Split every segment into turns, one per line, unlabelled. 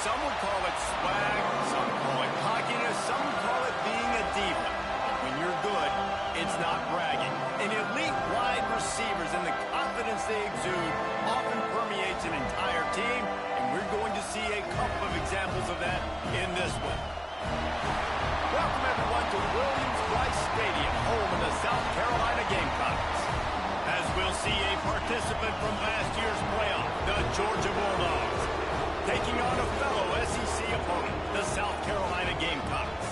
Some would call it swag, some call it cockiness, some call it being a diva. When you're good, it's not bragging. And elite wide receivers and the confidence they exude often permeates an entire team, and we're going to see a couple of examples of that in this one. Welcome, everyone, to Williams-Brice Stadium, home of the South Carolina Gamecocks. As we'll see a participant from last year's playoff, the Georgia Bulldogs, taking on a fellow SEC opponent, the South Carolina Gamecocks.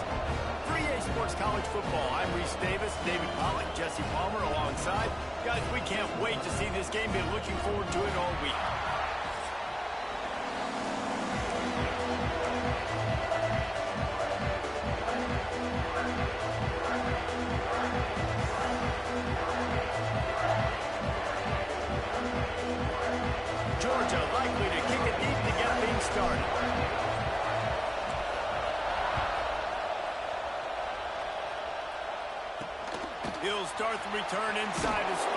3A Sports College Football, I'm Reese Davis, David Pollock, Jesse Palmer alongside. Guys, we can't wait to see this game. Been looking forward to it all week. Georgia likely to kick it deep to get things started. He'll start the return inside his 5.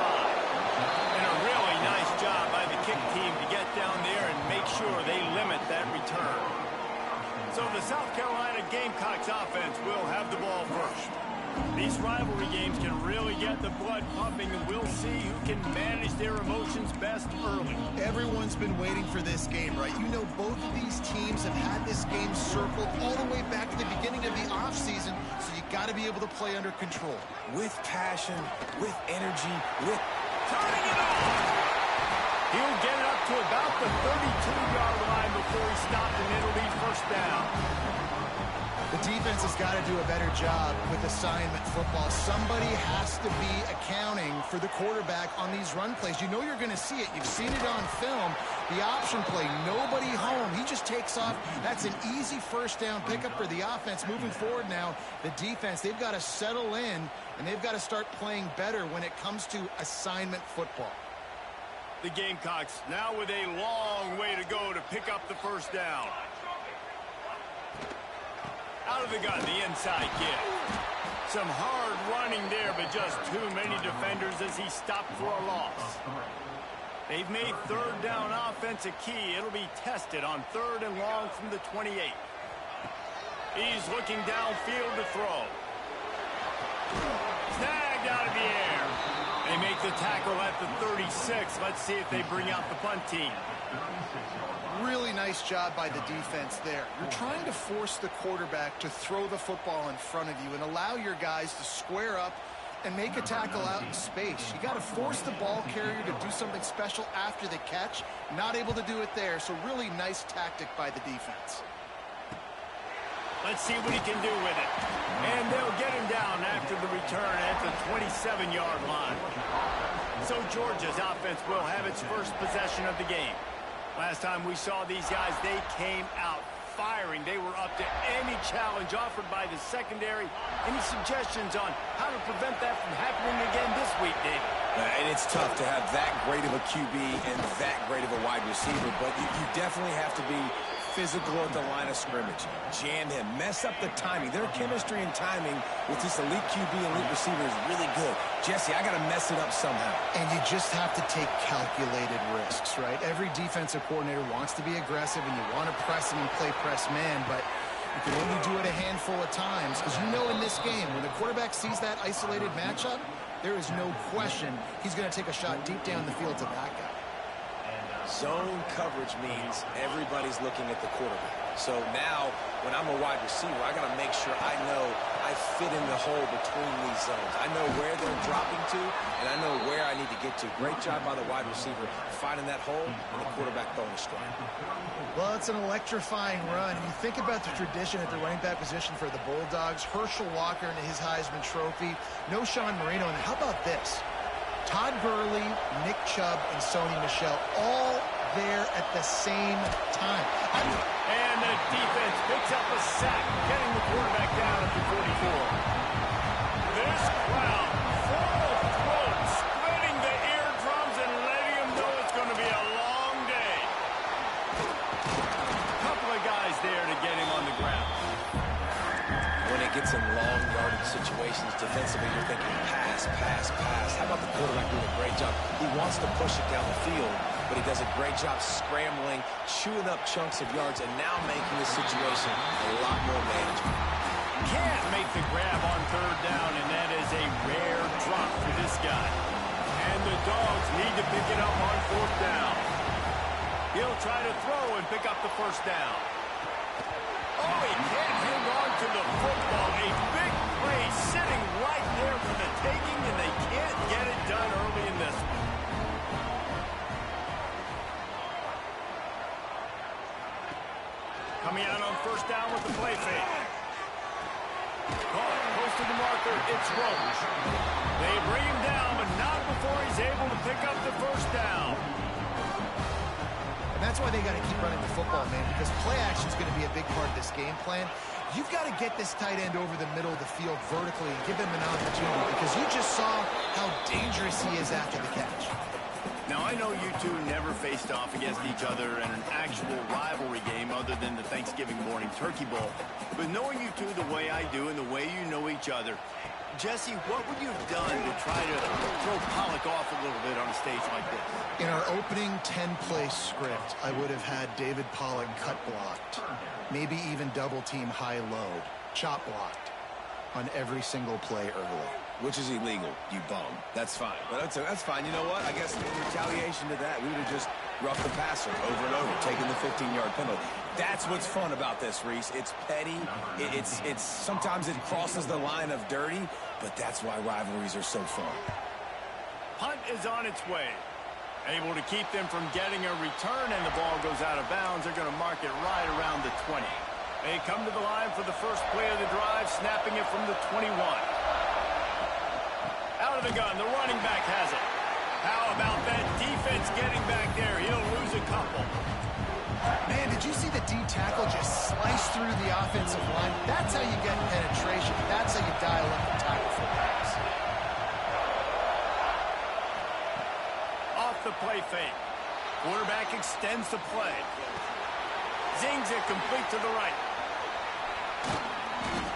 And a really nice job by the kick team to get down there and make sure they limit that return. So the South Carolina Gamecocks offense will have the ball first. These rivalry games can really get the blood pumping, and we'll see who can manage their emotions best early.
Everyone's been waiting for this game, right? You know, both of these teams have had this game circled all the way back to the beginning of the offseason, so you got to be able to play under control.
With passion, with energy, with...
Turning it on! He'll get it up to about the 32-yard line before he stopped, and it'll be first down.
The defense has got to do a better job with assignment football. Somebody has to be accounting for the quarterback on these run plays. You know you're going to see it. You've seen it on film. The option play, nobody home. He just takes off. That's an easy first down pickup for the offense. Moving forward now, the defense, they've got to settle in, and they've got to start playing better when it comes to assignment football.
The Gamecocks now with a long way to go to pick up the first down. Out of the gun, the inside kick. Some hard running there, but just too many defenders as he stopped for a loss. They've made third down offense a key. It'll be tested on 3rd and long from the 28. He's looking downfield to throw. Snagged out of the air. They make the tackle at the 36. Let's see if they bring out the punt team.
Really nice job by the defense there. You're trying to force the quarterback to throw the football in front of you and allow your guys to square up and make a tackle out in space. You got to force the ball carrier to do something special after the catch. Not able to do it there, so really nice tactic by the defense.
Let's see what he can do with it. And they'll get him down after the return at the 27-yard line. So Georgia's offense will have its first possession of the game. Last time we saw these guys, they came out firing. They were up to any challenge offered by the secondary. Any suggestions on how to prevent that from happening again this week, David?
And it's tough to have that great of a QB and that great of a wide receiver, but you definitely have to be physical at the line of scrimmage. Jam him, mess up the timing. Their chemistry and timing with this elite QB and elite receiver is really good. Jesse, I got to mess it up somehow.
And you just have to take calculated risks, right? Every defensive coordinator wants to be aggressive, and you want to press him and play press man, but you can only do it a handful of times, because you know in this game, when the quarterback sees that isolated matchup, there is no question he's going to take a shot deep down the field to that guy.
Zone coverage means everybody's looking at the quarterback. So now, when I'm a wide receiver, I got to make sure I know I fit in the hole between these zones. I know where they're dropping to, and I know where I need to get to. Great job by the wide receiver finding that hole, and the quarterback throwing a strike.
Well, it's an electrifying run. And you think about the tradition at the running back position for the Bulldogs. Herschel Walker and his Heisman Trophy. No Sean Marino. And how about this? Todd Gurley, Nick Chubb, and Sony Michel all there at the same time.
And the defense picks up a sack, getting the quarterback down at the 44. This crowd full of throats, splitting the eardrums and letting them know it's going to be a long day. Couple of guys there to get him on the ground.
When it gets in long yardage situations, defensively, you're thinking pass, pass, pass. How about the quarterback doing a great job? He wants to push it down the field, but he does a great job scrambling, chewing up chunks of yards, and now making the situation a lot more manageable.
Can't make the grab on third down, and that is a rare drop for this guy. And the Dogs need to pick it up on fourth down. He'll try to throw and pick up the first down. Oh, he can't hang on to the football. A big play sitting right there for the taking, and they can't get it done early in this one. Coming out on first down with the play fake. Caught close to the marker. It's Roach. They bring him down, but not before he's able to pick up the first down.
And that's why they got to keep running the football, man, because play action is going to be a big part of this game plan. You've got to get this tight end over the middle of the field vertically and give him an opportunity, because you just saw how dangerous he is after the catch.
Now, I know you two never faced off against each other in an actual rivalry game other than the Thanksgiving morning Turkey Bowl. But knowing you two the way I do and the way you know each other, Jesse, what would you have done to try to throw Pollock off a little bit on a stage like this?
In our opening 10-play script, I would have had David Pollock cut blocked, maybe even double-team high-load, chop blocked on every single play early.
Which is illegal, you bum. That's fine. But that's fine. You know what? I guess in retaliation to that, we would have just roughed the passer over and over, taking the 15-yard penalty. That's what's fun about this, Reese. It's petty. It's sometimes it crosses the line of dirty, but that's why rivalries are so fun.
Punt is on its way. Able to keep them from getting a return, and the ball goes out of bounds. They're going to mark it right around the 20. They come to the line for the first play of the drive, snapping it from the 21. Out of the gun, the running back has it. How about that defense getting back there? He'll lose a couple.
Man, did you see the D tackle just slice through the offensive line? That's how you get penetration. That's how you dial up the tackle for backs.
Off the play fake. Quarterback extends the play. Zings it complete to the right.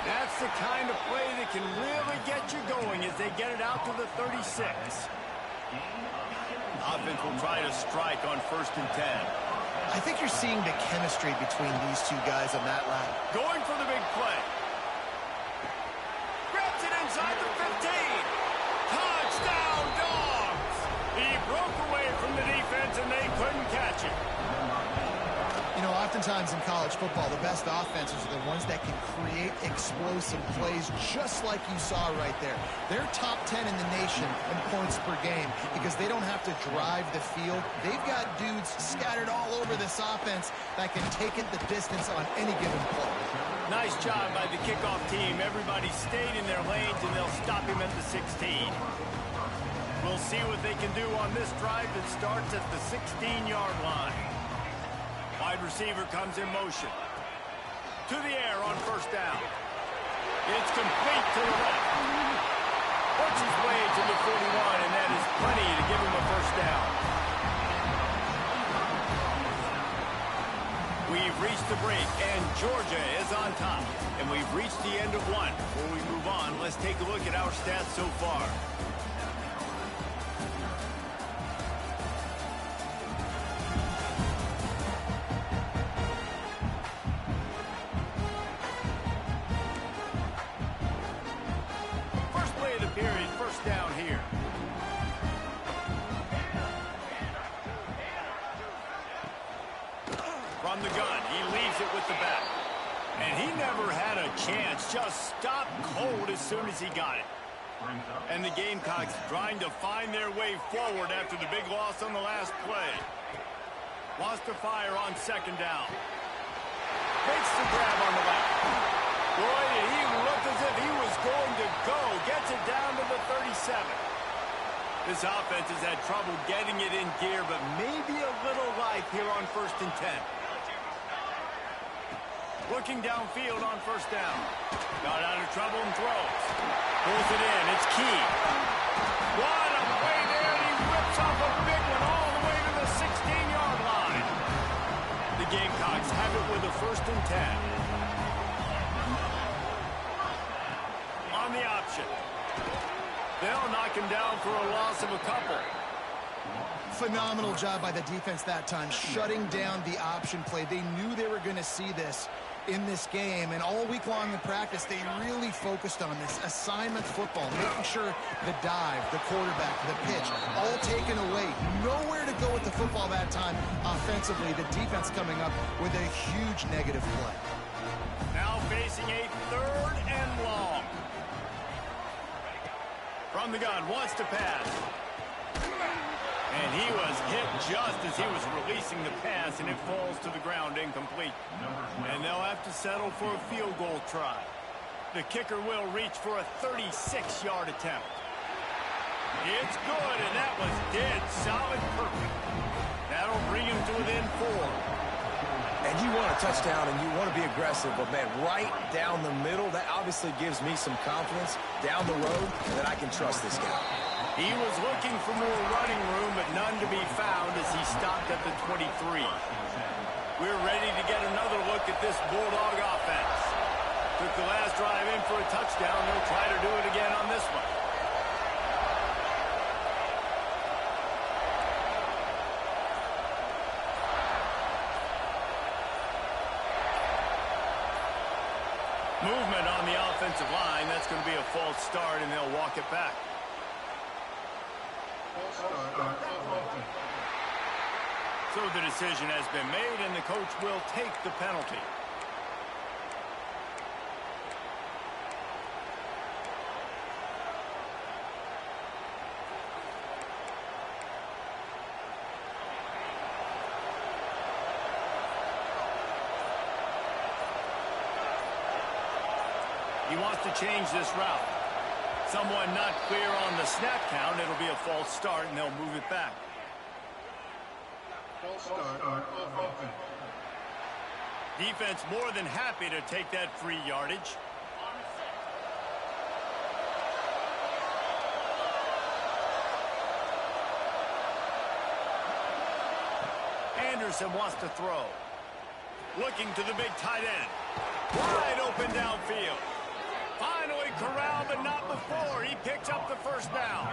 That's the kind of play that can really get you going as they get it out to the 36. Offense will try to strike on 1st and 10.
I think you're seeing the chemistry between these two guys on that line.
Going for the big play. Grabs it inside the 15. Touchdown, Dogs! He broke away from the defense and they couldn't catch it.
You know, oftentimes in college football, the best offenses are the ones that can create explosive plays just like you saw right there. They're top 10 in the nation in points per game because they don't have to drive the field. They've got dudes scattered all over this offense that can take it the distance on any given play.
Nice job by the kickoff team. Everybody stayed in their lanes, and they'll stop him at the 16. We'll see what they can do on this drive that starts at the 16-yard line. Wide receiver comes in motion. To the air on 1st down. It's complete to the left. Works his way to the 41, and that is plenty to give him a 1st down. We've reached the break, and Georgia is on top. And we've reached the end of one. Before we move on, let's take a look at our stats so far. From the gun, he leaves it with the back. And he never had a chance, just stopped cold as soon as he got it. And the Gamecocks trying to find their way forward after the big loss on the last play. Wants to fire on 2nd down. Makes the grab on the left. Boy, did he look as if he was going to go. Gets it down to the 37. This offense has had trouble getting it in gear, but maybe a little life here on 1st and 10. Looking downfield on 1st down. Got out of trouble and throws. Pulls it in. It's Key. What a play there. He rips off a big one all the way to the 16-yard line. The Gamecocks have it with a 1st and 10. On the option. They'll knock him down for a loss of a couple.
Phenomenal job by the defense that time, shutting down the option play. They knew they were going to see this in this game, and all week long in practice, they really focused on this assignment football, making sure the dive, the quarterback, the pitch, all taken away. Nowhere to go with the football that time offensively. The defense coming up with a huge negative play.
Now facing a 3rd and long. From the gun, wants to pass. And he was hit just as he was releasing the pass, and it falls to the ground incomplete. And they'll have to settle for a field goal try. The kicker will reach for a 36-yard attempt. It's good, and that was dead solid perfect. That'll bring him to within 4.
And you want a touchdown and you want to be aggressive, but man, right down the middle, that obviously gives me some confidence down the road that I can trust this guy.
He was looking for more running room, but none to be found as he stopped at the 23. We're ready to get another look at this Bulldog offense. Took the last drive in for a touchdown. They'll try to do it again on this one. Movement on the offensive line. That's going to be a false start, and they'll walk it back. So the decision has been made, and the coach will take the penalty. He wants to change this route. Someone not clear on the snap count. It'll be a false start, and they'll move it back. False start on offense. Defense more than happy to take that free yardage. Anderson wants to throw. Looking to the big tight end. Wide open downfield. Finally corralled, but not before. He picks up the first down.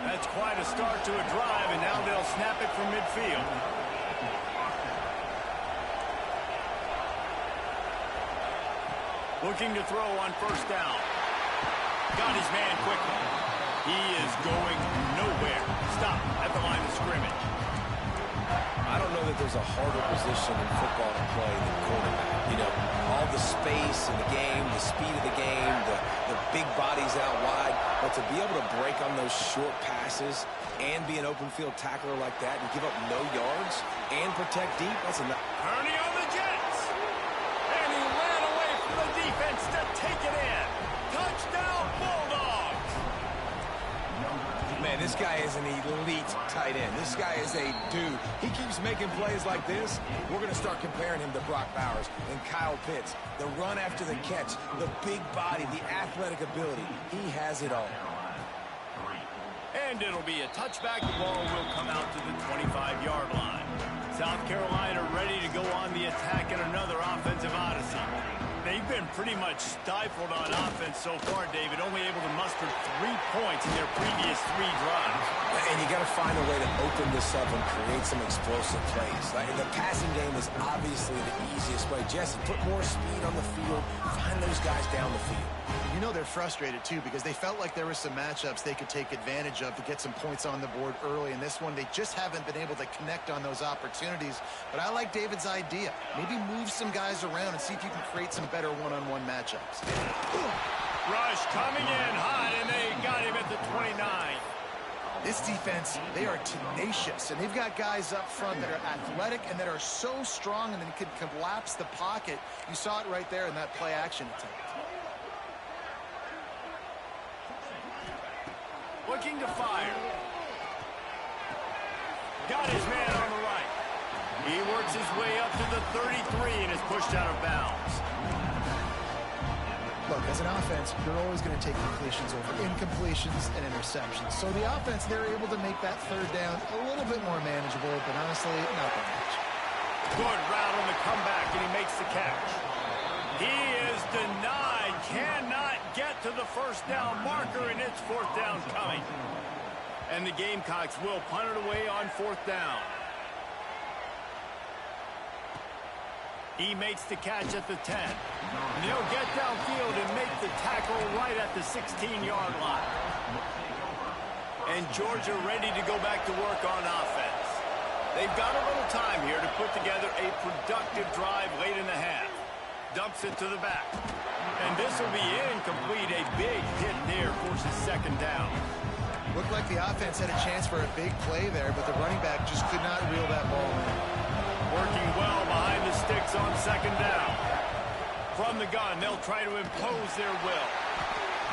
That's quite a start to a drive, and now they'll snap it from midfield. Looking to throw on first down. Got his man quickly. He is going nowhere. Stop at the line of scrimmage.
I don't know that there's a harder position in football to play than quarterback. You know, all the space in the game, the speed of the game, the big bodies out wide. But to be able to break on those short passes and be an open field tackler like that and give up no yards and protect deep, that's enough.
Ernie on the Jets. And he ran away from the defense to take it in. Touchdown, Bulldogs.
Man, this guy is an elite tight end. This guy is a dude. He keeps making plays like this. We're going to start comparing him to Brock Bowers and Kyle Pitts. The run after the catch, the big body, the athletic ability. He has it all.
And it'll be a touchback. The ball will come out to the 25-yard line. South Carolina ready to go on the attack in another offensive odyssey. They've been pretty much stifled on offense so far, David, only able to muster 3 points in their previous 3 drives.
And you got to find a way to open this up and create some explosive plays. Like, the passing game is obviously the easiest way. Jesse, put more speed on the field. Find those guys down the field.
You know they're frustrated, too, because they felt like there were some matchups they could take advantage of to get some points on the board early. In this one, they just haven't been able to connect on those opportunities. But I like David's idea. Maybe move some guys around and see if you can create some better one-on-one matchups.
Rush coming in hot, and they got him at the 29.
This defense, they are tenacious, and they've got guys up front that are athletic and that are so strong and they can collapse the pocket. You saw it right there in that play-action attempt.
Looking to fire. Got his man on the right. He works his way up to the 33 and is pushed out of bounds.
Look, as an offense, you're always going to take completions over incompletions and interceptions. So the offense, they're able to make that third down a little bit more manageable, but honestly, not that much.
Good route on the comeback, and he makes the catch. He is denied. Cannot get to the first down marker, and it's 4th down coming. And the Gamecocks will punt it away on 4th down. He makes the catch at the 10. And he'll get downfield and make the tackle right at the 16-yard line. And Georgia ready to go back to work on offense. They've got a little time here to put together a productive drive late in the half. Dumps it to the back. And this will be incomplete. A big hit there forces 2nd down.
Looked like the offense had a chance for a big play there, but the running back just could not reel that ball in.
Working well behind the sticks on 2nd down. From the gun, they'll try to impose their will.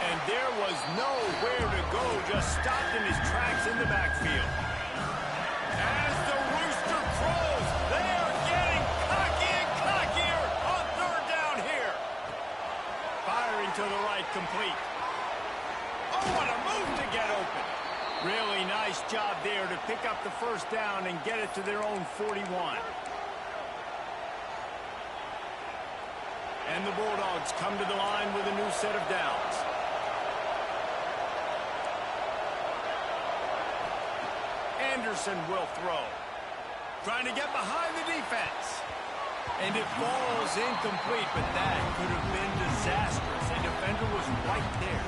And there was nowhere to go, just stopped in his tracks in the backfield. As the rooster crows, they are getting cocky and cockier on 3rd down here. Firing to the right, complete. Oh, what a move to get open. Really nice job there to pick up the 1st down and get it to their own 41. And the Bulldogs come to the line with a new set of downs. Anderson will throw. Trying to get behind the defense. And it falls incomplete, but that could have been disastrous. A defender was right there.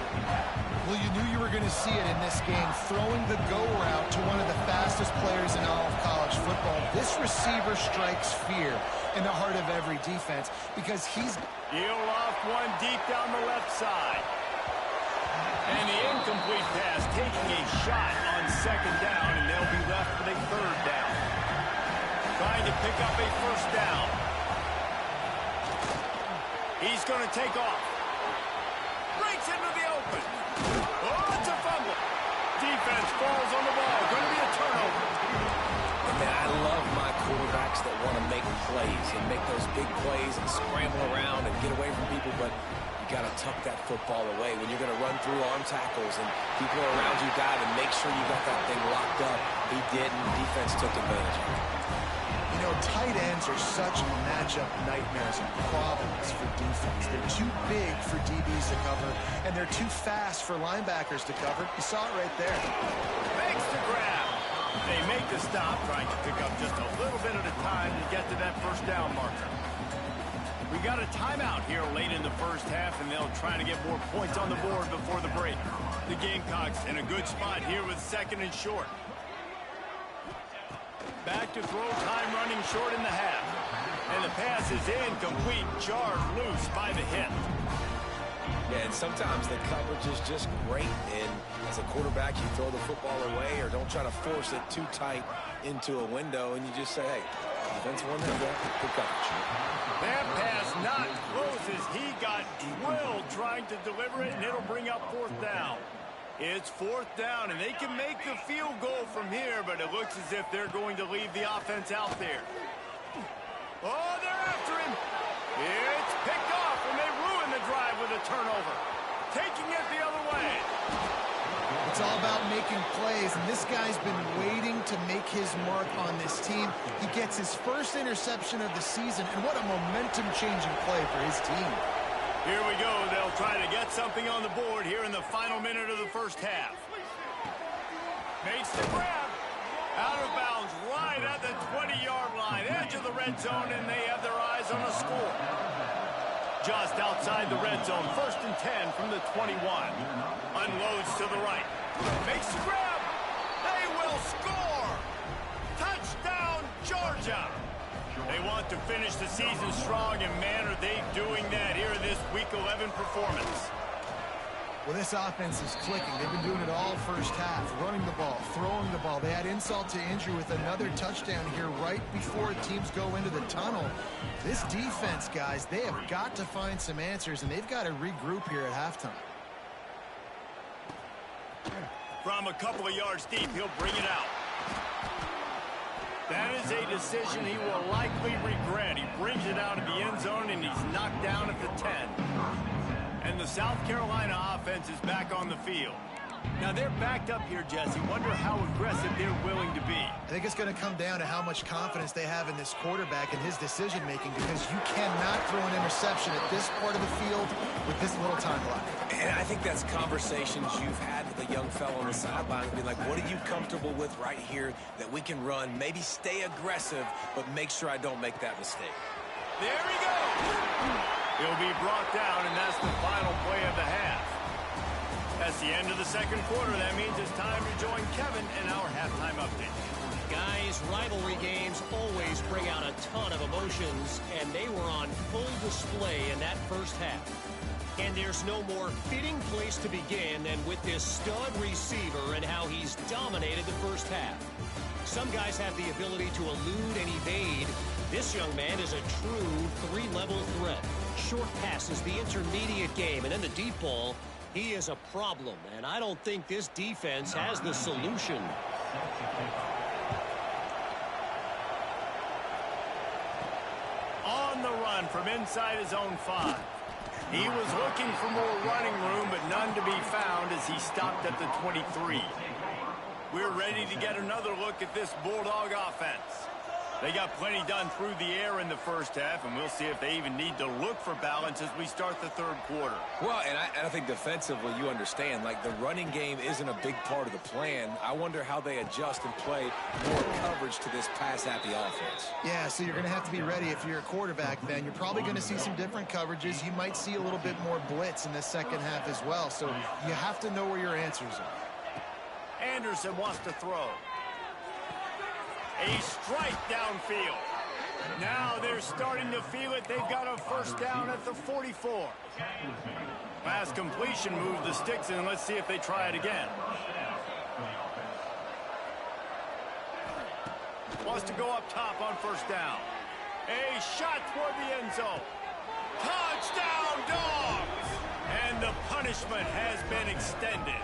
Well, you knew you were going to see it in this game, throwing the go route to one of the fastest players in all of college football. This receiver strikes fear in the heart of every defense because he's...
He'll off one deep down the left side. And the incomplete pass taking a shot on 2nd down, and they'll be left with a 3rd down. Trying to pick up a 1st down. He's going to take off. Breaks into the open. Oh, it's a fumble. Defense falls on the ball. Going to be a turnover.
Man, I love my quarterbacks that want to make plays and make those big plays and scramble around and get away from people, but you got to tuck that football away. When you're going to run through arm tackles and people around you got to make sure you got that thing locked up. He did, and the defense took advantage of it.
You know, tight ends are such matchup nightmares and problems for defense. They're too big for DBs to cover, and they're too fast for linebackers to cover. You saw it right there.
Makes the grab. They make the stop, trying to pick up just a little bit at a time to get to that 1st down marker. We got a timeout here late in the 1st half, and they'll try to get more points on the board before the break. The Gamecocks in a good spot here with 2nd and short. Back to throw, time running short in the half. And the pass is incomplete, jarred loose by the hit.
Yeah, and sometimes the coverage is just great, and as a quarterback, you throw the football away or don't try to force it too tight into a window, and you just say, hey, defense won that, good coverage.
That pass not close as he got drilled trying to deliver it, and it'll bring up 4th down. It's 4th down, and they can make the field goal from here, but it looks as if they're going to leave the offense out there. Oh, they're after him. It's picked off, and they ruin the drive with a turnover. Taking it the other way.
It's all about making plays, and this guy's been waiting to make his mark on this team. He gets his 1st interception of the season, and what a momentum-changing play for his team.
Here we go. They'll try to get something on the board here in the final minute of the 1st half. Makes the grab. Out of bounds right at the 20-yard line. Edge of the red zone, and they have their eyes on a score. Just outside the red zone. 1st and 10 from the 21. Unloads to the right. Makes the grab. They will score. Touchdown, Georgia. They want to finish the season strong, and man, are they doing that here in this Week 11 performance.
Well, this offense is clicking. They've been doing it all 1st half, running the ball, throwing the ball. They had insult to injury with another touchdown here right before teams go into the tunnel. This defense, guys, they have got to find some answers, and they've got to regroup here at halftime.
From a couple of yards deep, he'll bring it out. That is a decision he will likely regret. He brings it out of the end zone, and he's knocked down at the 10. And the South Carolina offense is back on the field. Now they're backed up here, Jesse. Wonder how aggressive they're willing to be.
I think it's going to come down to how much confidence they have in this quarterback and his decision-making, because you cannot throw an interception at this part of the field with this little time left.
And I think that's conversations you've had with a young fellow on the sideline and be like, what are you comfortable with right here that we can run? Maybe stay aggressive, but make sure I don't make that mistake.
There he goes. He'll be brought down, and that's the final play of the half. That's the end of the second quarter. That means it's time to join Kevin in our halftime update.
Guys, rivalry games always bring out a ton of emotions, and they were on full display in that first half. And there's no more fitting place to begin than with this stud receiver and how he's dominated the first half. Some guys have the ability to elude and evade. This young man is a true three-level threat. Short passes, the intermediate game, and then the deep ball. He is a problem, and I don't think this defense has the solution.
On the run from inside his own 5. He was looking for more running room, but none to be found as he stopped at the 23. We're ready to get another look at this Bulldog offense. They got plenty done through the air in the first half, and we'll see if they even need to look for balance as we start the third quarter.
Well, and I think defensively, you understand, like, the running game isn't a big part of the plan. I wonder how they adjust and play more coverage to this pass-happy offense.
Yeah, so you're going to have to be ready if you're a quarterback then. You're probably going to see some different coverages. You might see a little bit more blitz in the second half as well, so you have to know where your answers are.
Anderson wants to throw. A strike downfield. Now they're starting to feel it. They've got a first down at the 44. Pass completion moved the sticks in. Let's see if they try it again. Wants to go up top on first down. A shot toward the end zone. Touchdown, Dogs! And the punishment has been extended.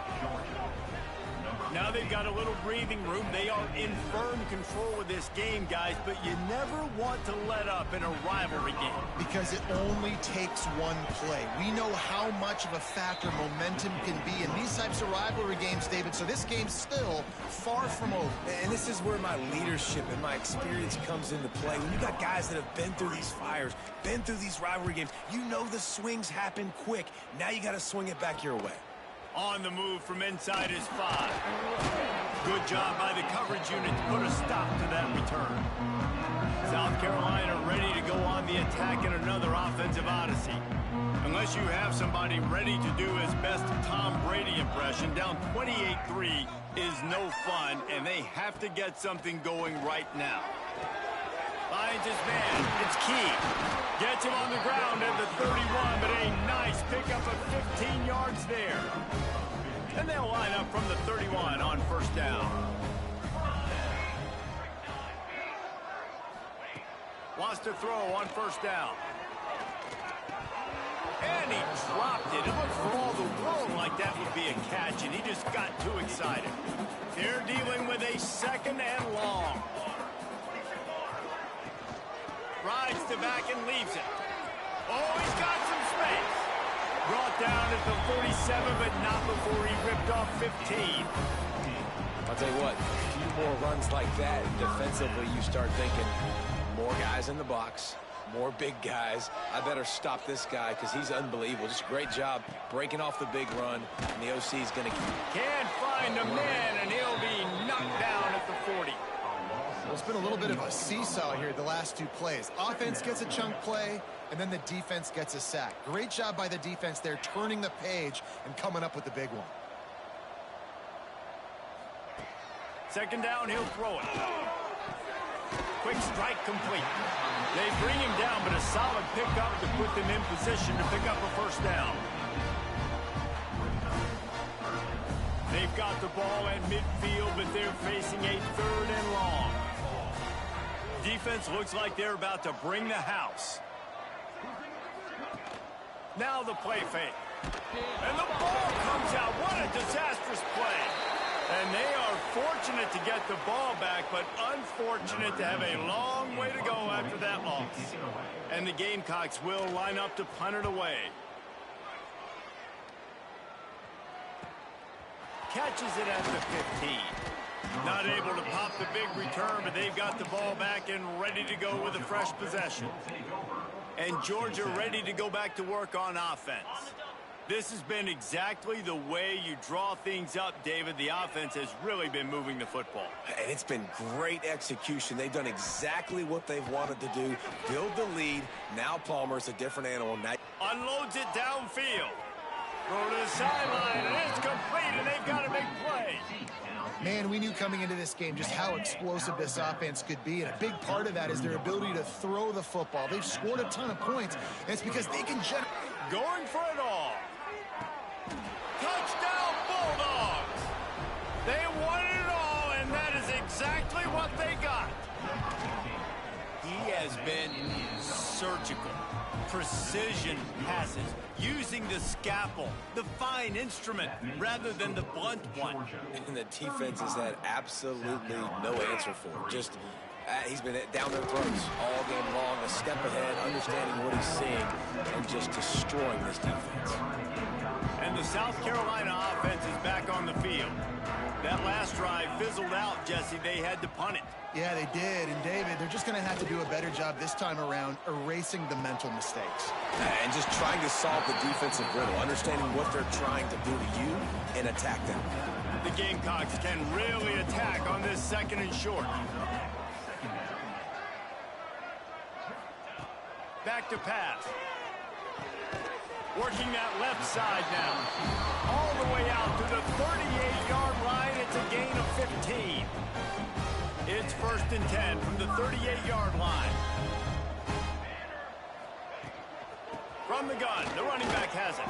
Now they've got a little breathing room. They are in firm control of this game, guys, but you never want to let up in a rivalry game.
Because it only takes one play. We know how much of a factor momentum can be in these types of rivalry games, David, so this game's still far from over.
And this is where my leadership and my experience comes into play. When you got guys that have been through these fires, been through these rivalry games, you know the swings happen quick. Now you got to swing it back your way.
On the move from inside his 5. Good job by the coverage unit to put a stop to that return. South Carolina ready to go on the attack in another offensive odyssey. Unless you have somebody ready to do his best Tom Brady impression, down 28-3 is no fun, and they have to get something going right now. Finds his man. It's Key. Gets him on the ground at the 31, but a nice pickup of 15 yards there. And they'll line up from the 31 on first down. Wants to throw on first down. And he dropped it. It looked for all the world like that would be a catch, and he just got too excited. They're dealing with a second and long. Rides to back and leaves it. Oh, he's got some space. Brought down at the 47, but not before he ripped off 15.
I'll tell you what, a few more runs like that, defensively you start thinking, more guys in the box, more big guys. I better stop this guy because he's unbelievable. Just a great job breaking off the big run, and the OC is going to keep.
Can't find a man, and he'll be knocked down at the 40.
Well, it's been a little bit of a seesaw here the last two plays. Offense gets a chunk play, and then the defense gets a sack. Great job by the defense there, turning the page and coming up with the big one.
Second down, he'll throw it. Quick strike complete. They bring him down, but a solid pickup to put them in position to pick up a first down. They've got the ball at midfield, but they're facing a third and long. Defense looks like they're about to bring the house. Now the play fake. And the ball comes out. What a disastrous play. And they are fortunate to get the ball back, but unfortunate to have a long way to go after that loss. And the Gamecocks will line up to punt it away. catches it at the 15. Not able to pop the big return, but they've got the ball back and ready to go with a fresh possession. And Georgia ready to go back to work on offense. This has been exactly the way you draw things up, David. The offense has really been moving the football.
And it's been great execution. They've done exactly what they've wanted to do. Build the lead. Now Palmer's a different animal. Now
unloads it downfield. Throw to the sideline, and it's complete, and they've got a big play.
Man, we knew coming into this game just how explosive this offense could be, and a big part of that is their ability to throw the football. They've scored a ton of points, and it's because they can generate.
Going for it all. Touchdown, Bulldogs! They won it all, and that is exactly what they got. He has been surgical. Precision passes, using the scalpel, the fine instrument, rather than the blunt one.
And the defense has had absolutely no answer for him. Just, he's been down their throats all game long, a step ahead, understanding what he's seeing, and just destroying this defense.
And the South Carolina offense is back on the field. That last drive fizzled out, Jesse. They had to punt it.
Yeah, they did. And, David, they're just going to have to do a better job this time around erasing the mental mistakes.
And just trying to solve the defensive riddle, understanding what they're trying to do to you and attack them.
The Gamecocks can really attack on this second and short. Back to pass. Working that left side now. All the way out to the 38-yard line. It's a gain of 15. It's 1st and 10 from the 38-yard line. From the gun, the running back has it.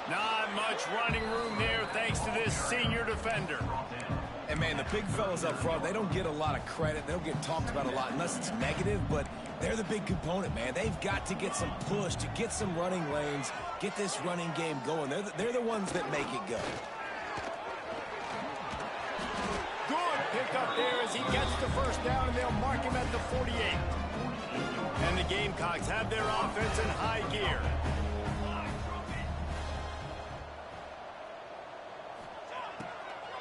Not much running room there thanks to this senior defender.
And, man, the big fellas up front, they don't get a lot of credit. They don't get talked about a lot unless it's negative, but they're the big component, man. They've got to get some push, to get some running lanes, get this running game going. They're the ones that make it go.
Good pick up there as he gets the first down, and they'll mark him at the 48. And the Gamecocks have their offense in high gear.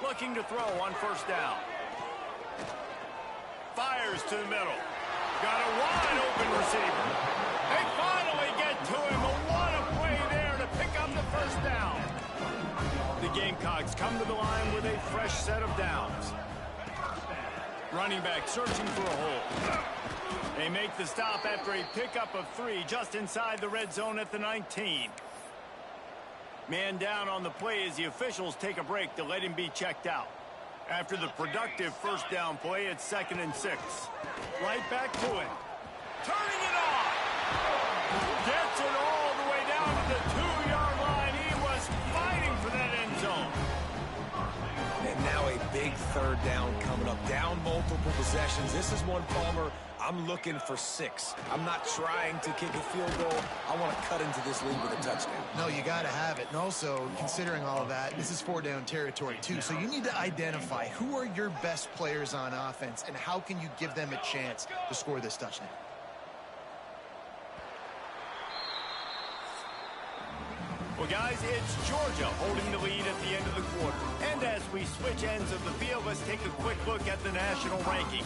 Looking to throw on first down. Fires to the middle. Got a wide open receiver. They finally get to him. What a play there to pick up the first down. The Gamecocks come to the line with a fresh set of downs. Running back searching for a hole. They make the stop after a pickup of 3 just inside the red zone at the 19. Man down on the play as the officials take a break to let him be checked out. After the productive first down play, it's 2nd and 6. Right back to it. Turning it on. Gets it all the way down to the 2-yard line. He was fighting for that end zone.
And now a big 3rd down coming up. Down multiple possessions. This is one, Palmer, I'm looking for 6. I'm not trying to kick a field goal. I want to cut into this lead with a touchdown.
No, you got to have it. And also, considering all of that, this is 4-down territory, too. So you need to identify who are your best players on offense and how can you give them a chance to score this touchdown.
Well, guys, it's Georgia holding the lead at the end of the quarter. And as we switch ends of the field, let's take a quick look at the national rankings.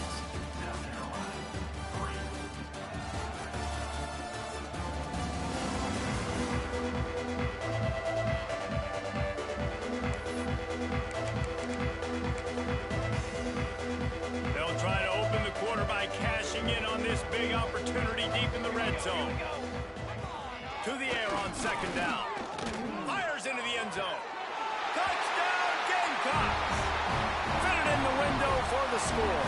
They'll try to open the quarter by cashing in on this big opportunity deep in the red zone. To the air on 2nd down. Fires into the end zone. Touchdown, Gamecocks! Fitted in the window for the score.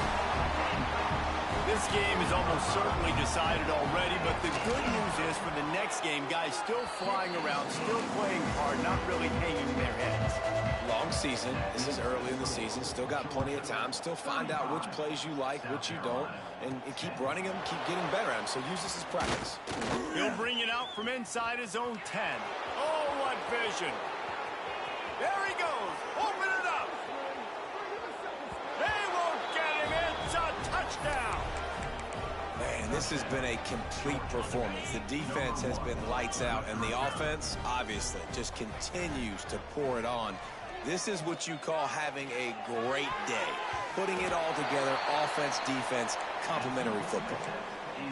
This game is almost certainly decided already, but the good news is for the next game, guys still flying around, still playing hard, not really hanging their heads.
Long season. This is early in the season. Still got plenty of time. Still find out which plays you like, which you don't, and keep running them, keep getting better at them. So use this as practice.
He'll bring it out from inside his own 10. Oh, what vision. There he goes. Open it up. They won't get him. It's a touchdown.
Man, this has been a complete performance. The defense has been lights out, and the offense, obviously, just continues to pour it on. This is what you call having a great day. Putting it all together, offense, defense, complementary football.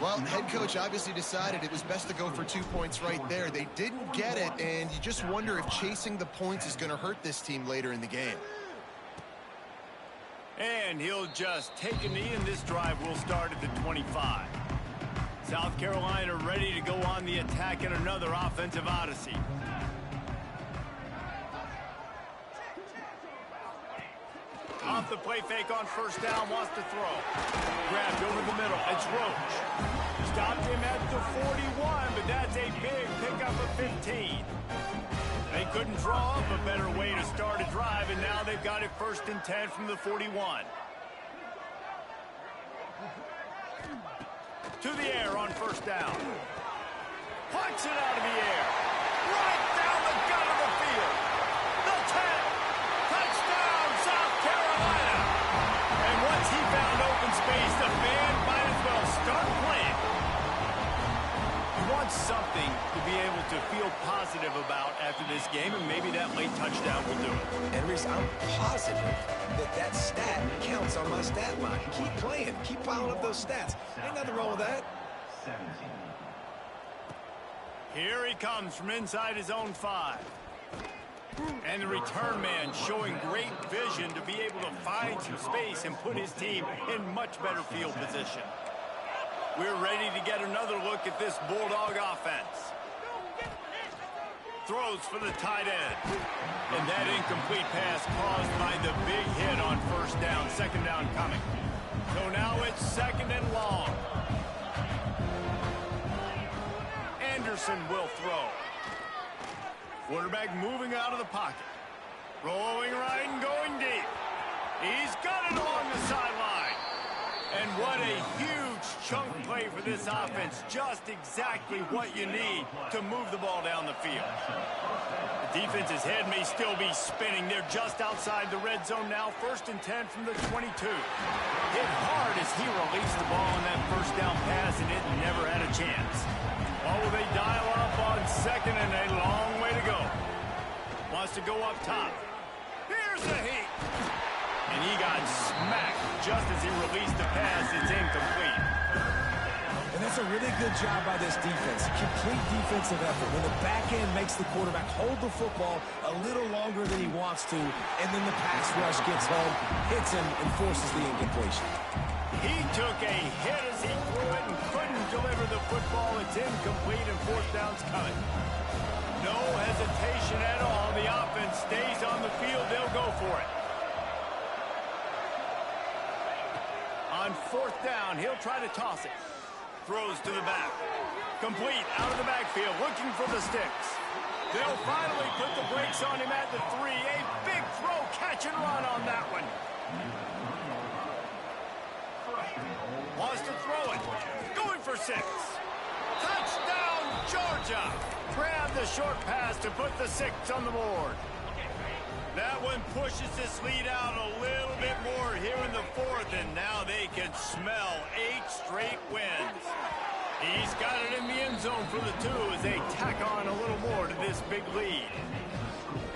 Well, head coach obviously decided it was best to go for 2 points right there. They didn't get it, and you just wonder if chasing the points is going to hurt this team later in the game.
And he'll just take a knee, and this drive will start at the 25. South Carolina ready to go on the attack in another offensive odyssey. Off the play fake on first down, wants to throw. Grabbed over the middle, it's Roach. Stopped him at the 41, but that's a big pickup of 15. They couldn't draw up a better way to start a drive, and now they've got it 1st and 10 from the 41. To the air on first down. Punch it out of the air. Right down the gut of the field. The 10. Touchdown, South Carolina. And once he found open space, the band might as well start playing. He wants something to be able to feel positive about after this game, and maybe that late touchdown will do it.
And Reese, I'm positive that stat counts on my stat line. Keep playing. Keep piling up those stats. Ain't nothing wrong with that.
Here he comes from inside his own 5. And the return man showing great vision to be able to find some space and put his team in much better field position. We're ready to get another look at this Bulldog offense. Throws for the tight end. And that incomplete pass caused by the big hit on first down. 2nd down coming. So now it's 2nd and long. Anderson will throw. Quarterback moving out of the pocket. Rolling right and going deep. He's got it along the sideline. And what a huge chunk play for this offense. Just exactly what you need to move the ball down the field. The defense's head may still be spinning. They're just outside the red zone now. 1st and 10 from the 22. Hit hard as he released the ball on that first down pass, and it never had a chance. Or will they dial up on 2nd and a long way to go? Wants to go up top. Here's the heat. And he got smacked just as he released the pass. It's incomplete.
And that's a really good job by this defense. Complete defensive effort. When the back end makes the quarterback hold the football a little longer than he wants to, and then the pass rush gets home, hits him, and forces the incompletion.
He took a hit as he threw it and couldn't deliver the football. It's incomplete, and 4th down's coming. No hesitation at all. The offense stays on the field. They'll go for it. On 4th down, he'll try to toss it. Throws to the back. Complete out of the backfield, looking for the sticks. They'll finally put the brakes on him at the 3. A big throw, catch and run on that one. Wants to throw it. Going for 6. Touchdown, Georgia. Grab the short pass to put the 6 on the board. That one pushes this lead out a little bit more here in the 4th, and now they can smell 8 straight wins. He's got it in the end zone for the 2 as they tack on a little more to this big lead.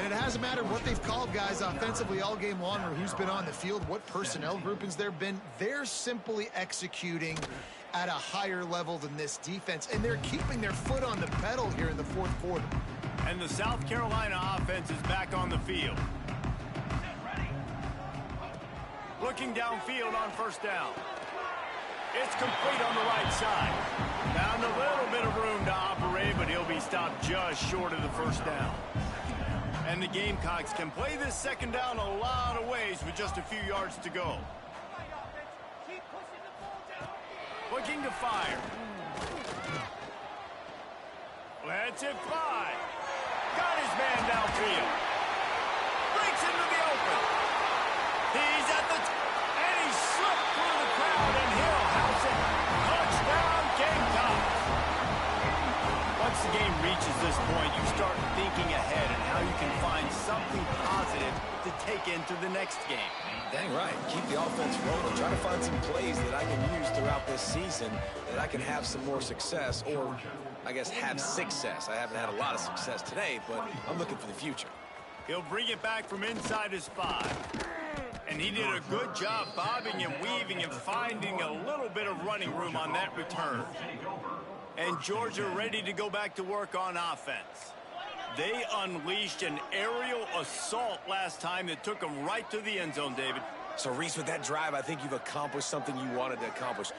And it hasn't mattered what they've called guys offensively all game long or who's been on the field, what personnel groupings there have been. They're simply executing at a higher level than this defense, and they're keeping their foot on the pedal here in the 4th quarter.
And the South Carolina offense is back on the field. Looking downfield on first down. It's complete on the right side. Found a little bit of room to operate, but he'll be stopped just short of the first down. And the Gamecocks can play this 2nd down a lot of ways with just a few yards to go. Looking to fire. Lets it fly. Got his man downfield. Breaks into the open. He's at the... and he slipped through the crowd, and he'll house it. Touchdown, Gamecocks. Once the game reaches this point, you start thinking ahead and how you can find something positive to take into the next game.
Dang right. Keep the offense rolling. Try to find some plays that I can use throughout this season that I can have some more success, or I guess have success. I haven't had a lot of success today, but I'm looking for the future.
He'll bring it back from inside his 5. And he did a good job bobbing and weaving and finding a little bit of running room on that return. And Georgia ready to go back to work on offense. They unleashed an aerial assault last time that took them right to the end zone, David.
So, Reese, with that drive, I think you've accomplished something you wanted to accomplish.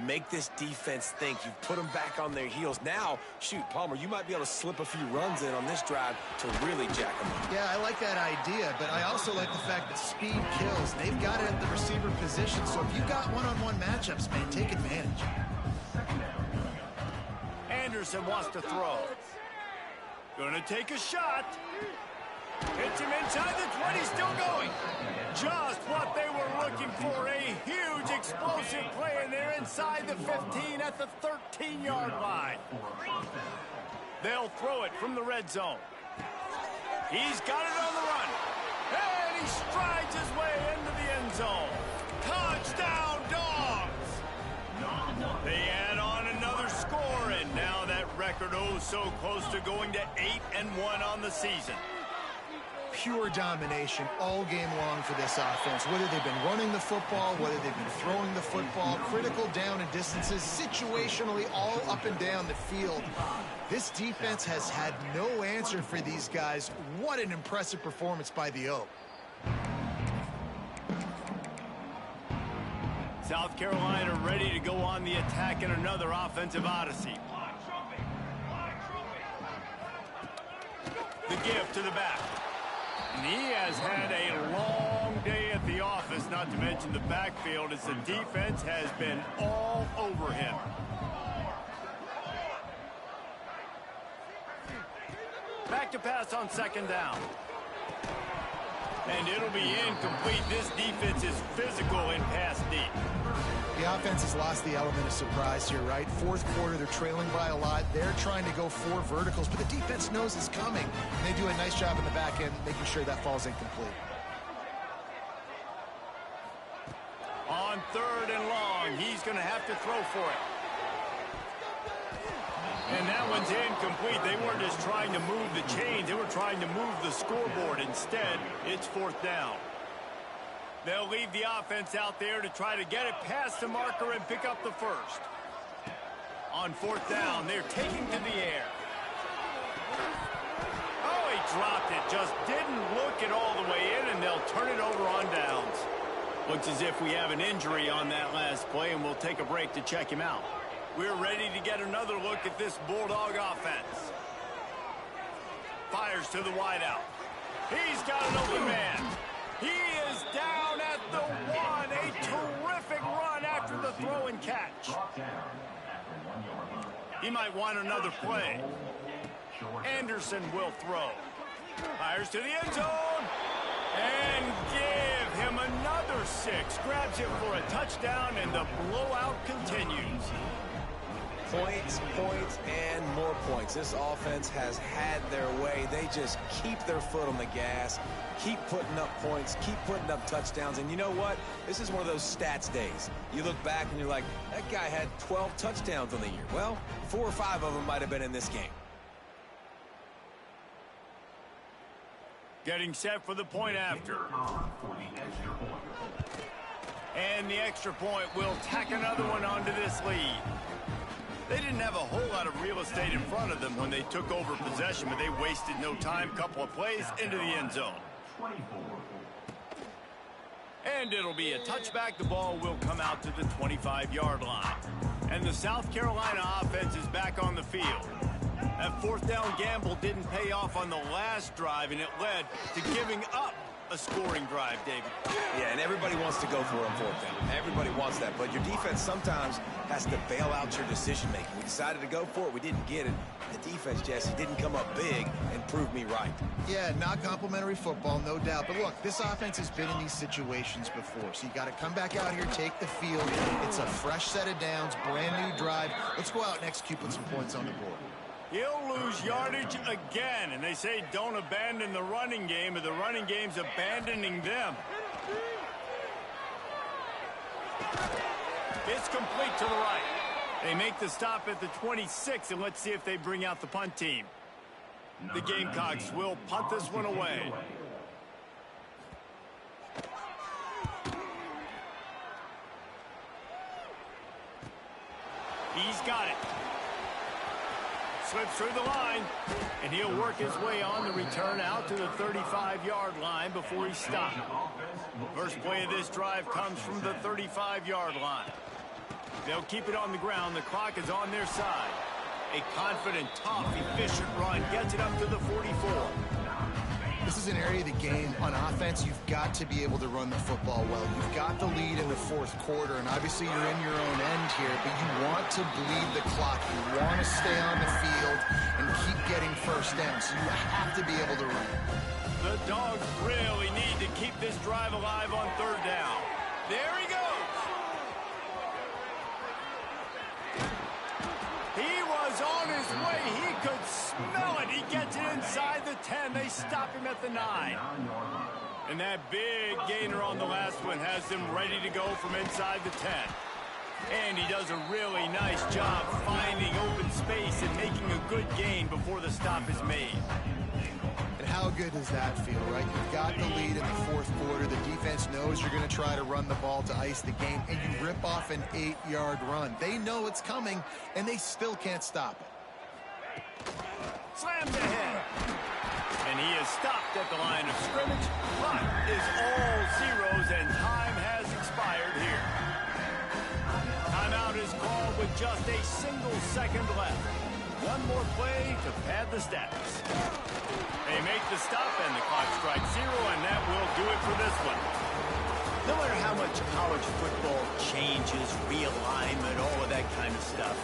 Make this defense think. You've put them back on their heels. Now, shoot, Palmer, you might be able to slip a few runs in on this drive to really jack them up.
Yeah, I like that idea, but I also like the fact that speed kills. They've got it at the receiver position, so if you've got one-on-one matchups, man, take advantage.
Anderson wants to throw. Gonna take a shot. Hits him inside the 20, still going. Just what they were looking for, a huge explosive play, and they're inside the 15 at the 13-yard line. They'll throw it from the red zone. He's got it on the run. And he strides his way into the end zone. Touchdown, Dogs! They add on another score, and now that record so close to going to 8-1 on the season.
Pure domination all game long for this offense. Whether they've been running the football, whether they've been throwing the football, critical down and distances, situationally all up and down the field. This defense has had no answer for these guys. What an impressive performance by the Oak.
South Carolina ready to go on the attack in another offensive odyssey. The give to the back. And he has had a long day at the office, not to mention the backfield, as the defense has been all over him. Back to pass on second down. And it'll be incomplete. This defense is physical and pass deep.
The offense has lost the element of surprise here, right? Fourth quarter, they're trailing by a lot. They're trying to go 4 verticals, but the defense knows it's coming. And they do a nice job in the back end, making sure that falls incomplete.
On 3rd and long, he's going to have to throw for it. And that one's incomplete. They weren't just trying to move the chains. They were trying to move the scoreboard. Instead, it's 4th down. They'll leave the offense out there to try to get it past the marker and pick up the first. On 4th down, they're taking to the air. Oh, he dropped it. Just didn't look it all the way in, and they'll turn it over on downs. Looks as if we have an injury on that last play, and we'll take a break to check him out. We're ready to get another look at this Bulldog offense. Fires to the wideout. He's got an open man. He is down at the 1. A terrific run after the throw and catch. He might want another play. Anderson will throw. Fires to the end zone. And give him another 6. Grabs it for a touchdown, and the blowout continues.
Points, points, and more points. This offense has had their way. They just keep their foot on the gas, keep putting up points, keep putting up touchdowns. And you know what? This is one of those stats days. You look back and you're like, that guy had 12 touchdowns on the year. Well, 4 or 5 of them might have been in this game.
Getting set for the point after. And the extra point will tack another one onto this lead. They didn't have a whole lot of real estate in front of them when they took over possession, but they wasted no time. Couple of plays into the end zone. And it'll be a touchback. The ball will come out to the 25-yard line. And the South Carolina offense is back on the field. That 4th down gamble didn't pay off on the last drive, and it led to giving up a scoring drive, David.
Yeah, and everybody wants to go for it on 4th down. Everybody wants that, but your defense sometimes has to bail out your decision-making. We decided to go for it. We didn't get it. The defense, Jesse, didn't come up big and prove me right.
Yeah, not complimentary football, no doubt. But look, this offense has been in these situations before, so you got to come back out here, take the field. It's a fresh set of downs, brand new drive. Let's go out and execute, put some points on the board.
He'll lose yardage again, and they say don't abandon the running game, but the running game's abandoning them. It's complete to the right. They make the stop at the 26, and let's see if they bring out the punt team. The Gamecocks will punt this one away. He's got it. Slips through the line, and he'll work his way on the return out to the 35-yard line before he stopped. First play of this drive comes from the 35-yard line. They'll keep it on the ground. The clock is on their side. A confident, tough, efficient run gets it up to the 44.
This is an area of the game on offense you've got to be able to run the football well. You've got the lead in the fourth quarter, and obviously you're in your own end here, but you want to bleed the clock. You want to stay on the field and keep getting first down, so you have to be able to run.
The Dogs really need to keep this drive alive on third down. There he goes. He was on his way. He could smell it. He gets it inside the 10. They stop him at the 9. And that big gainer on the last one has them ready to go from inside the 10. And he does a really nice job finding open space and making a good gain before the stop is made.
And how good does that feel, right? You've got the lead in the fourth quarter. The defense knows you're going to try to run the ball to ice the game, and you rip off an 8-yard run. They know it's coming, and they still can't stop it.
Slammed ahead. And he is stopped at the line of scrimmage. Clock is all zeros, and time has expired here. Timeout is called with just a single second left. One more play to pad the stats. They make the stop, and the clock strikes 0, and that will do it for this one. No matter how much college football changes, realignment, all of that kind of stuff,